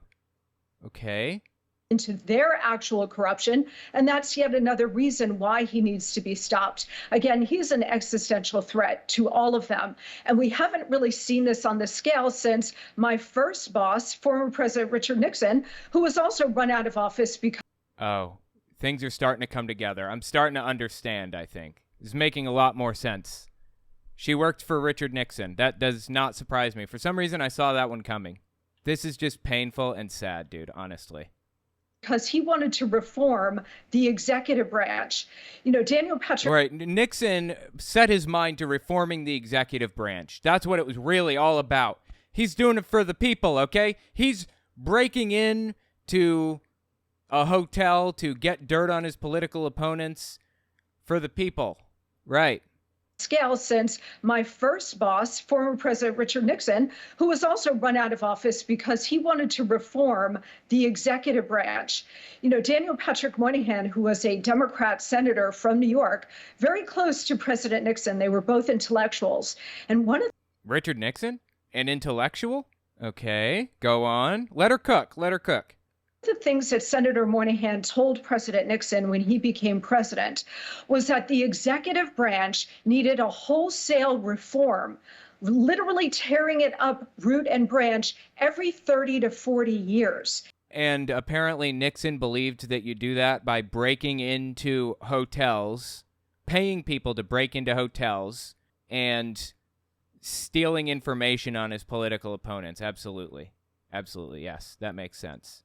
Okay. Into their actual corruption, and that's yet another reason why he needs to be stopped. Again, he's an existential threat to all of them, and we haven't really seen this on the scale since my first boss, former President Richard Nixon, who was also run out of office because... Oh, things are starting to come together. I'm starting to understand, I think. It's making a lot more sense. She worked for Richard Nixon. That does not surprise me. For some reason, I saw that one coming. This is just painful and sad, dude, honestly. Because he wanted to reform the executive branch. You know, Daniel Patrick... Right, Nixon set his mind to reforming the executive branch. That's what it was really all about. He's doing it for the people, okay? He's breaking in to a hotel to get dirt on his political opponents for the people. Right. Scale since my first boss, former President Richard Nixon, who was also run out of office because he wanted to reform the executive branch. You know, Daniel Patrick Moynihan, who was a Democrat senator from New York, very close to President Nixon. They were both intellectuals. And one of... Richard Nixon? An intellectual? Okay, go on. Let her cook. Let her cook. The things that Senator Moynihan told President Nixon when he became president was that the executive branch needed a wholesale reform, literally tearing it up root and branch every 30 to 40 years. And apparently Nixon believed that you do that by breaking into hotels, paying people to break into hotels, and stealing information on his political opponents. Absolutely. Absolutely, yes. That makes sense.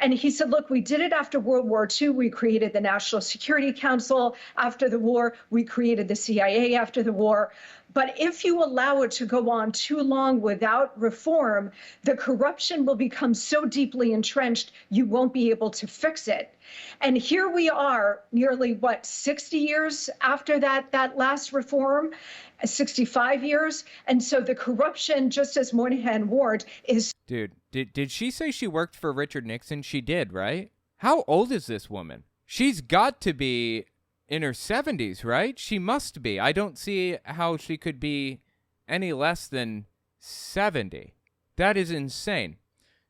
And he said, look, we did it after World War II. We created the National Security Council after the war. We created the CIA after the war. But if you allow it to go on too long without reform, the corruption will become so deeply entrenched, you won't be able to fix it. And here we are, nearly, 60 years after that last reform, 65 years. And so the corruption, just as Moynihan warned, is... Dude, did she say she worked for Richard Nixon? She did, right? How old is this woman? She's got to be in her 70s, right? She must be. I don't see how she could be any less than 70. That is insane.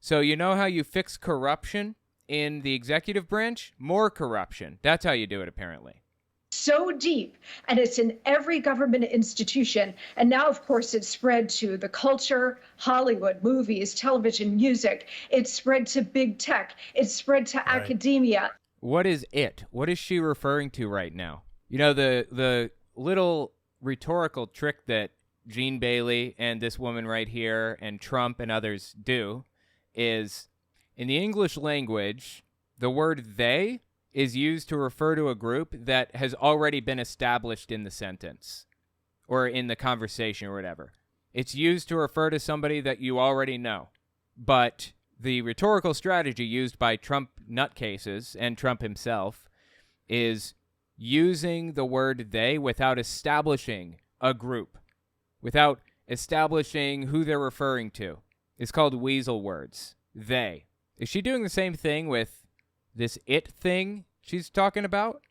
So you know how you fix corruption in the executive branch? More corruption. That's how you do it, apparently. So deep, and it's in every government institution. And now, of course, it's spread to the culture, Hollywood, movies, television, music. It's spread to big tech. It's spread to academia. What is it? What is she referring to right now? You know, the little rhetorical trick that Gene Bailey and this woman right here and Trump and others do is, in the English language, the word they is used to refer to a group that has already been established in the sentence or in the conversation or whatever. It's used to refer to somebody that you already know. But the rhetorical strategy used by Trump nutcases and Trump himself is using the word they without establishing a group, without establishing who they're referring to. It's called weasel words. They. Is she doing the same thing with this it thing she's talking about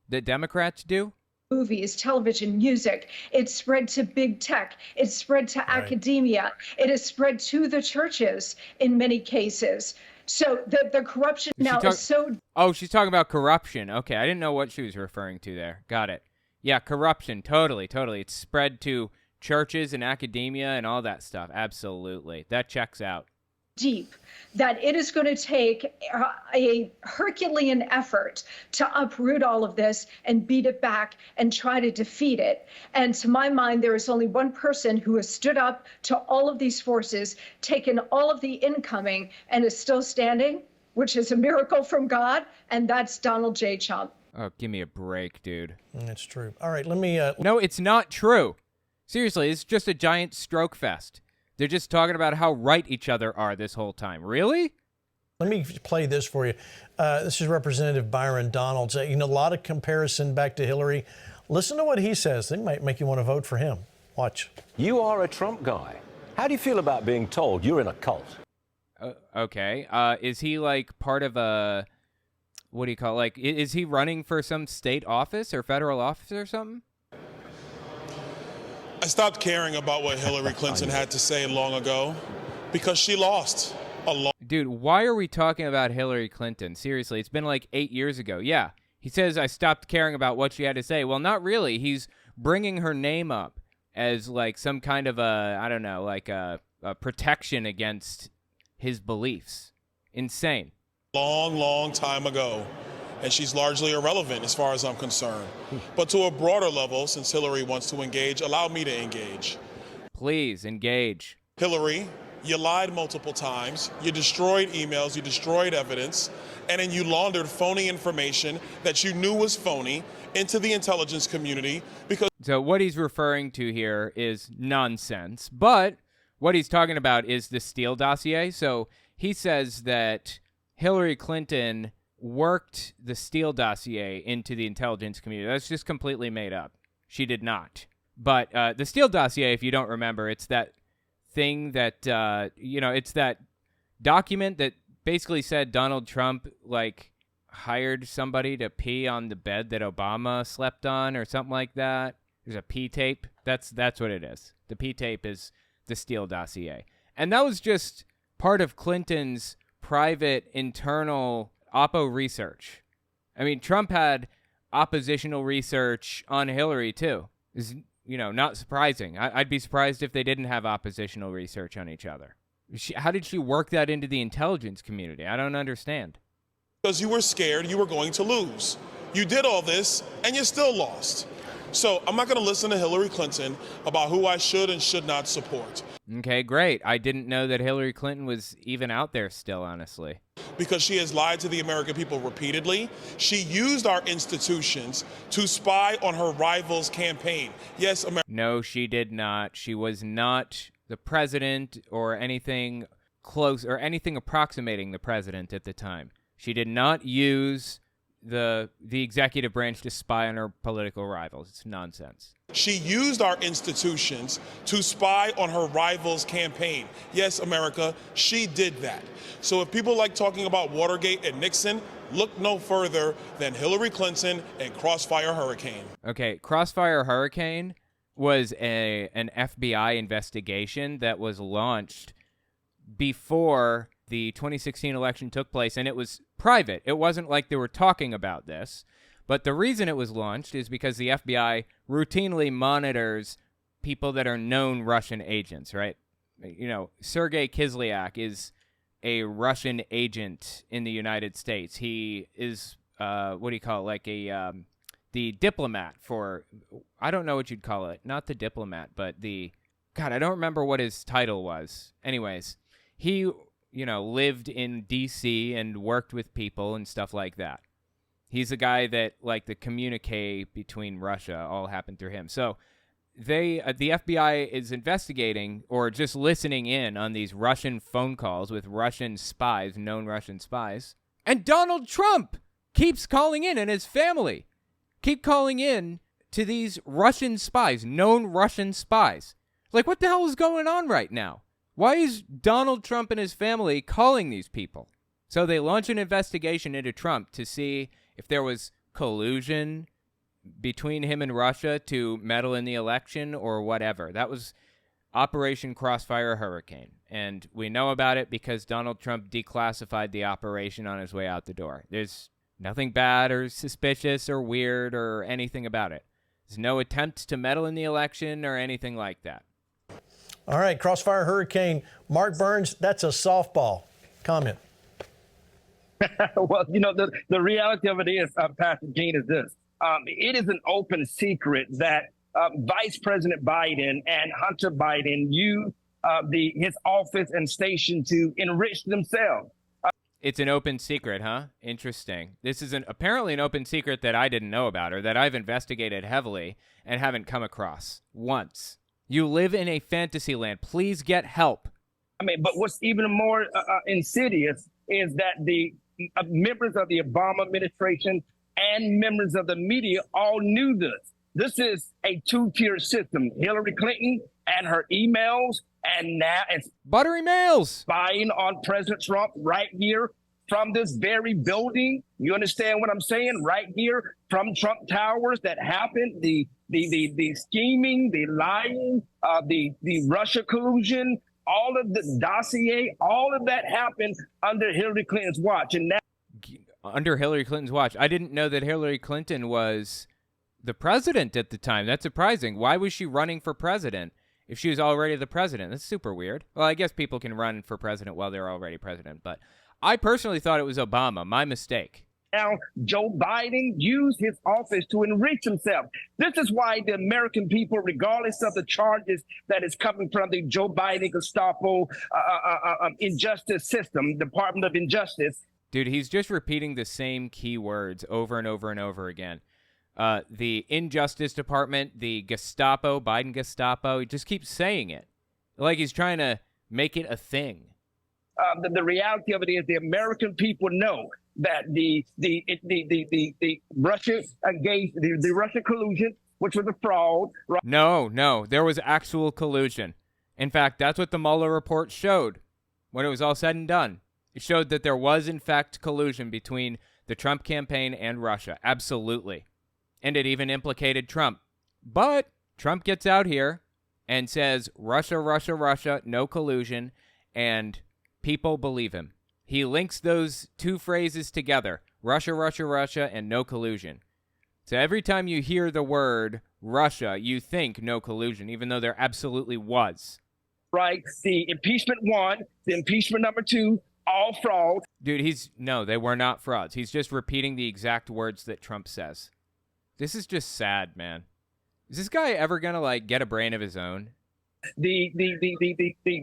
that Democrats do? Movies, television, music. It's spread to big tech. It's spread to academia. It is spread to the churches in many cases. So the corruption now is so... Oh, she's talking about corruption. Okay, I didn't know what she was referring to there. Got it. Yeah, corruption. Totally. It's spread to churches and academia and all that stuff. Absolutely. That checks out. Deep that it is going to take a Herculean effort to uproot all of this and beat it back and try to defeat it. And to my mind, there is only one person who has stood up to all of these forces, taken all of the incoming, and is still standing, which is a miracle from God, and that's Donald J. Trump. Oh, give me a break, dude. That's true. All right, let me... No, it's not true. Seriously, it's just a giant stroke fest. They're just talking about how right each other are this whole time. Really? Let me play this for you. This is Representative Byron Donalds. A lot of comparison back to Hillary. Listen to what he says. They might make you want to vote for him. Watch. You are a Trump guy. How do you feel about being told you're in a cult? Okay. Is he like part of a, what do you call it? Like, is he running for some state office or federal office or something? I stopped caring about what Hillary Clinton had to say long ago because she lost a lot. Dude, why are we talking about Hillary Clinton? Seriously, it's been like 8 years ago. Yeah, he says I stopped caring about what she had to say. Well, not really. He's bringing her name up as like some kind of a, I don't know, like a protection against his beliefs. Insane. Long time ago. And she's largely irrelevant as far as I'm concerned. But to a broader level, since Hillary wants to engage, allow me to engage. Please, engage. Hillary, you lied multiple times. You destroyed emails. You destroyed evidence. And then you laundered phony information that you knew was phony into the intelligence community because... So what he's referring to here is nonsense. But what he's talking about is the Steele dossier. So he says that Hillary Clinton worked the Steele dossier into the intelligence community. That's just completely made up. She did not. But the Steele dossier, if you don't remember, it's that thing that, it's that document that basically said Donald Trump, hired somebody to pee on the bed that Obama slept on or something like that. There's a P tape. That's what it is. The P tape is the Steele dossier. And that was just part of Clinton's private internal oppo research. I mean, Trump had oppositional research on Hillary, too. Is not surprising. I'd be surprised if they didn't have oppositional research on each other. How did she work that into the intelligence community? I don't understand. Because you were scared you were going to lose. You did all this, and you still lost. So I'm not going to listen to Hillary Clinton about who I should and should not support. Okay, great. I didn't know that Hillary Clinton was even out there still, honestly. Because she has lied to the American people repeatedly. She used our institutions to spy on her rival's campaign. Yes, No, she did not. She was not the president or anything close or anything approximating the president at the time. She did not use the executive branch to spy on her political rivals. It's nonsense. She used our institutions to spy on her rival's campaign. Yes, America, she did that. So if people like talking about Watergate and Nixon, look no further than Hillary Clinton and Crossfire Hurricane. Okay, Crossfire Hurricane was an FBI investigation that was launched before the 2016 election took place, and it was private. It wasn't like they were talking about this. But the reason it was launched is because the FBI routinely monitors people that are known Russian agents, right? You know, Sergei Kislyak is a Russian agent in the United States. He is, what do you call it, like the diplomat for, I don't know what you'd call it. Not the diplomat, but God, I don't remember what his title was. Anyways, he, lived in D.C. and worked with people and stuff like that. He's a guy that, like, the communique between Russia all happened through him. So the FBI is investigating or just listening in on these Russian phone calls with Russian spies, known Russian spies. And Donald Trump keeps calling in, and his family keep calling in to these Russian spies, known Russian spies. Like, what the hell is going on right now? Why is Donald Trump and his family calling these people? So they launch an investigation into Trump to see if there was collusion between him and Russia to meddle in the election or whatever. That was Operation Crossfire Hurricane. And we know about it because Donald Trump declassified the operation on his way out the door. There's nothing bad or suspicious or weird or anything about it. There's no attempt to meddle in the election or anything like that. All right, Crossfire Hurricane. Mark Burns, that's a softball. Comment. Well, the reality of it is, Pastor Gene, is this. It is an open secret that Vice President Biden and Hunter Biden used his office and station to enrich themselves. It's an open secret, huh? Interesting. This is apparently an open secret that I didn't know about or that I've investigated heavily and haven't come across once. You live in a fantasy land. Please get help. But what's even more insidious is that the members of the Obama administration and members of the media all knew this. This is a two-tier system. Hillary Clinton and her emails, and now it's buttery mails spying on President Trump right here from this very building. You understand what I'm saying? Right here from Trump Towers that happened. The scheming, the lying, the Russia collusion, all of the dossier, all of that happened under Hillary Clinton's watch. And now, under Hillary Clinton's watch, I didn't know that Hillary Clinton was the president at the time. That's surprising. Why was she running for president if she was already the president? That's super weird. Well, I guess people can run for president while they're already president, but I personally thought it was Obama. My mistake. Now, Joe Biden used his office to enrich himself. This is why the American people, regardless of the charges that is coming from the Joe Biden Gestapo injustice system, Department of Injustice. Dude, he's just repeating the same keywords over and over and over again. The Injustice Department, the Gestapo, Biden Gestapo, he just keeps saying it. Like he's trying to make it a thing. The reality of it is the American people know that the Russia engaged the Russia collusion, which was a fraud. Right? No, there was actual collusion. In fact, that's what the Mueller report showed when it was all said and done. It showed that there was, in fact, collusion between the Trump campaign and Russia. Absolutely. And it even implicated Trump. But Trump gets out here and says, Russia, Russia, Russia, no collusion, and people believe him. He links those two phrases together, Russia, Russia, Russia, and no collusion. So every time you hear the word Russia, you think no collusion, even though there absolutely was. Right. The impeachment 1, the impeachment number 2, all fraud. Dude, no, they were not frauds. He's just repeating the exact words that Trump says. This is just sad, man. Is this guy ever going to, like, get a brain of his own? The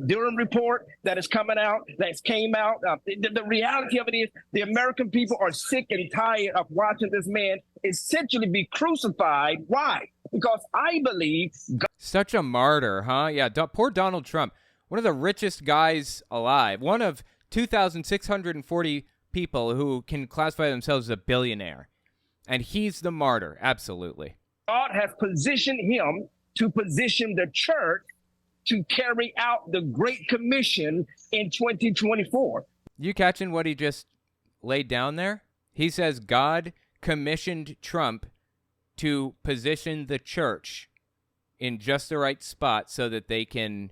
Durham report that is coming out, that came out, the reality of it is the American people are sick and tired of watching this man essentially be crucified. Why? Because I believe... Such a martyr, huh? Yeah, poor Donald Trump. One of the richest guys alive. One of 2,640 people who can classify themselves as a billionaire. And he's the martyr, absolutely. God has positioned him to position the church to carry out the Great Commission in 2024. You catching what he just laid down there? He says God commissioned Trump to position the church in just the right spot so that they can,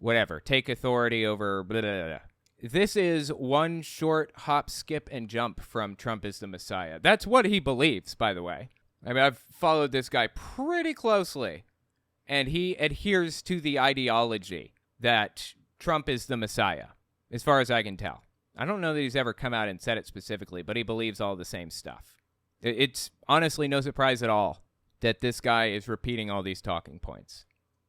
whatever, take authority over blah, blah, blah. This is one short hop, skip, and jump from Trump is the Messiah. That's what he believes, by the way. I mean, I've followed this guy pretty closely, and he adheres to the ideology that Trump is the Messiah, as far as I can tell. I don't know that he's ever come out and said it specifically, but he believes all the same stuff. It's honestly no surprise at all that this guy is repeating all these talking points.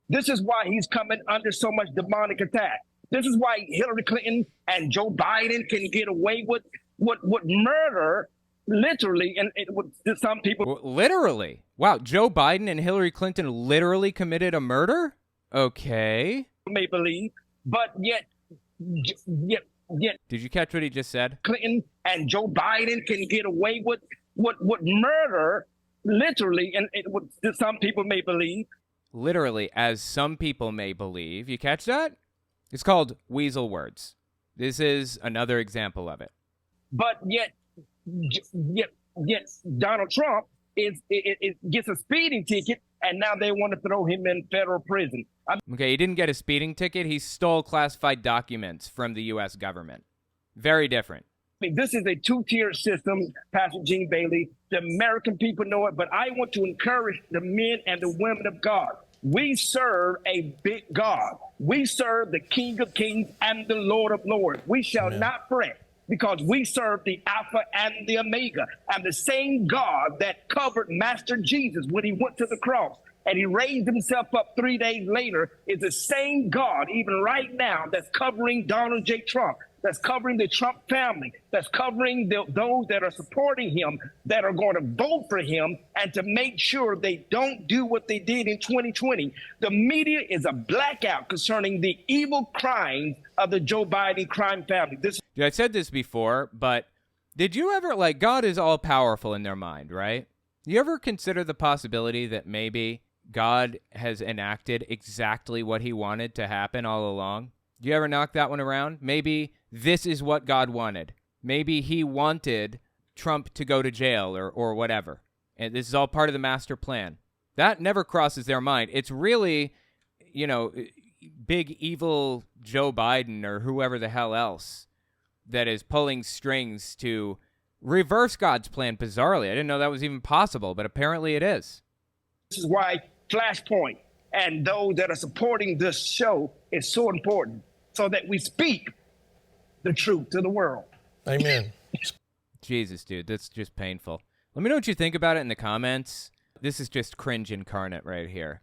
This is why he's coming under so much demonic attack. This is why Hillary Clinton and Joe Biden can get away with murder, literally, and with some people. Literally? Wow, Joe Biden and Hillary Clinton literally committed a murder? Okay. May believe, but yet. Did you catch what he just said? Clinton and Joe Biden can get away with murder, literally, and some people may believe. Literally, as some people may believe. You catch that? It's called weasel words. This is another example of it. But yet Donald Trump gets a speeding ticket, and now they want to throw him in federal prison. Okay, he didn't get a speeding ticket. He stole classified documents from the U.S. government. Very different. I mean, this is a two-tier system, Pastor Gene Bailey. The American people know it, but I want to encourage the men and the women of God. We serve a big God. We serve the King of Kings and the Lord of Lords. We shall not fret, because we serve the Alpha and the Omega. And the same God that covered Master Jesus when he went to the cross and he raised himself up 3 days later is the same God, even right now, that's covering Donald J. Trump, that's covering the Trump family, that's covering those that are supporting him, that are going to vote for him, and to make sure they don't do what they did in 2020. The media is a blackout concerning the evil crimes of the Joe Biden crime family. I said this before, but did you ever, like, God is all powerful in their mind, right? You ever consider the possibility that maybe God has enacted exactly what he wanted to happen all along? Do you ever knock that one around? Maybe this is what God wanted. Maybe he wanted Trump to go to jail or whatever. And this is all part of the master plan. That never crosses their mind. It's really, big evil Joe Biden or whoever the hell else that is pulling strings to reverse God's plan bizarrely. I didn't know that was even possible, but apparently it is. This is why Flashpoint and those that are supporting this show is so important, so that we speak the truth to the world. Amen. Jesus, dude, that's just painful. Let me know what you think about it in the comments. This is just cringe incarnate right here.